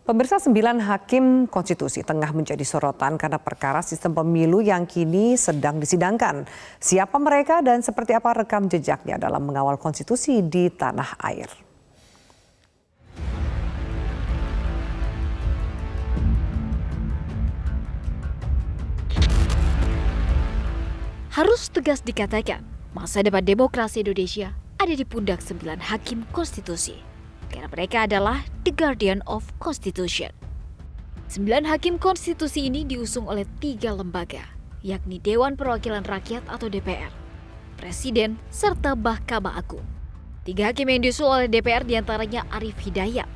Pemirsa, 9 hakim konstitusi tengah menjadi sorotan karena perkara sistem pemilu yang kini sedang disidangkan. Siapa mereka dan seperti apa rekam jejaknya dalam mengawal konstitusi di tanah air? Harus tegas dikatakan, masa depan demokrasi Indonesia ada di pundak 9 hakim konstitusi. Karena mereka adalah the guardian of constitution. 9 hakim konstitusi ini diusung oleh 3 lembaga, yakni Dewan Perwakilan Rakyat atau DPR, Presiden, serta Mahkamah Agung. 3 hakim yang diusul oleh DPR diantaranya Arief Hidayat.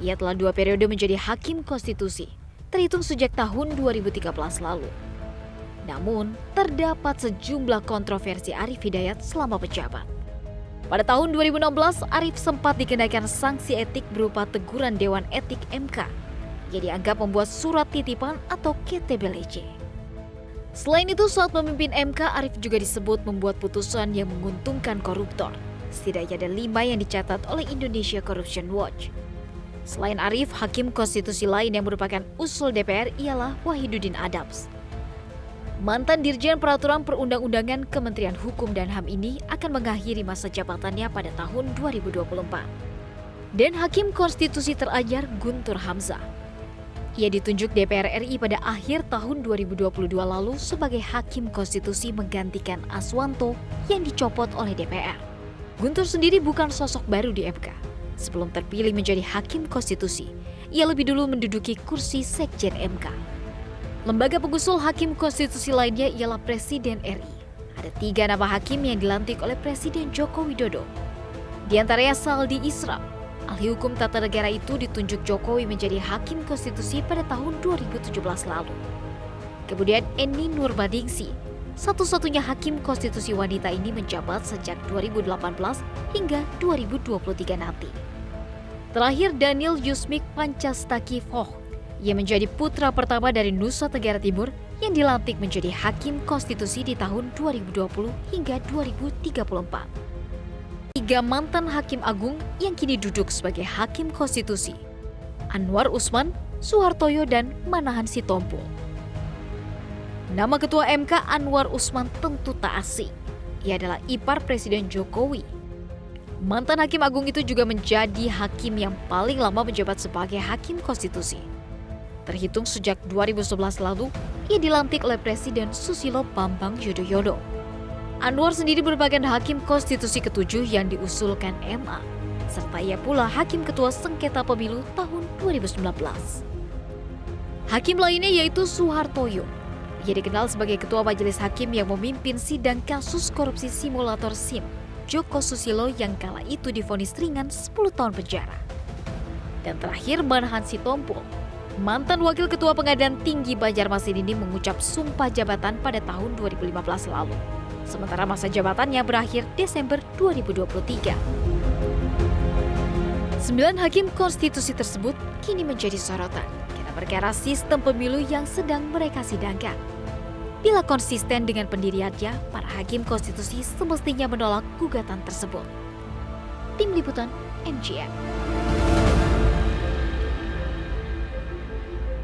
Ia telah 2 periode menjadi hakim konstitusi, terhitung sejak tahun 2013 lalu. Namun, terdapat sejumlah kontroversi Arief Hidayat selama menjabat. Pada tahun 2016, Arief sempat dikenakan sanksi etik berupa teguran Dewan Etik MK. Ia dianggap membuat surat titipan atau KTBLC. Selain itu, saat memimpin MK, Arief juga disebut membuat putusan yang menguntungkan koruptor. Setidaknya ada 5 yang dicatat oleh Indonesia Corruption Watch. Selain Arief, hakim konstitusi lain yang merupakan usul DPR ialah Wahidudin Adams. Mantan Dirjen Peraturan Perundang-undangan Kementerian Hukum dan HAM ini akan mengakhiri masa jabatannya pada tahun 2024. Dan Hakim Konstitusi terajar Guntur Hamzah. Ia ditunjuk DPR RI pada akhir tahun 2022 lalu sebagai Hakim Konstitusi menggantikan Aswanto yang dicopot oleh DPR. Guntur sendiri bukan sosok baru di MK. Sebelum terpilih menjadi Hakim Konstitusi, ia lebih dulu menduduki kursi Sekjen MK. Lembaga pengusul hakim konstitusi lainnya ialah Presiden RI. Ada 3 nama hakim yang dilantik oleh Presiden Joko Widodo. Di antaranya Saldi Isra, ahli hukum tata negara itu ditunjuk Jokowi menjadi hakim konstitusi pada tahun 2017 lalu. Kemudian Eni Nurmadingsi, satu-satunya hakim konstitusi wanita ini menjabat sejak 2018 hingga 2023 nanti. Terakhir Daniel Yusmik Pancastaki-Foh. Ia menjadi putra pertama dari Nusa Tenggara Timur yang dilantik menjadi Hakim Konstitusi di tahun 2020 hingga 2034. 3 mantan Hakim Agung yang kini duduk sebagai Hakim Konstitusi, Anwar Usman, Suhartoyo, dan Manahan Sitompul. Nama Ketua MK Anwar Usman tentu tak asing. Ia adalah ipar Presiden Jokowi. Mantan Hakim Agung itu juga menjadi hakim yang paling lama menjabat sebagai Hakim Konstitusi. Terhitung sejak 2011 lalu, ia dilantik oleh Presiden Susilo Bambang Yudhoyono. Anwar sendiri merupakan Hakim Konstitusi ke-7 yang diusulkan MA, serta ia pula Hakim Ketua Sengketa Pemilu tahun 2019. Hakim lainnya yaitu Suhartoyo. Ia dikenal sebagai Ketua Majelis Hakim yang memimpin sidang kasus korupsi simulator SIM Joko Susilo yang kala itu divonis ringan 10 tahun penjara. Dan terakhir Manahan Sitompul. Mantan Wakil Ketua Pengadilan Tinggi Banjarmasin ini mengucap sumpah jabatan pada tahun 2015 lalu. Sementara masa jabatannya berakhir Desember 2023. 9 hakim konstitusi tersebut kini menjadi sorotan karena perkara sistem pemilu yang sedang mereka sidangkan. Bila konsisten dengan pendiriannya, para hakim konstitusi semestinya menolak gugatan tersebut. Tim Liputan MGN.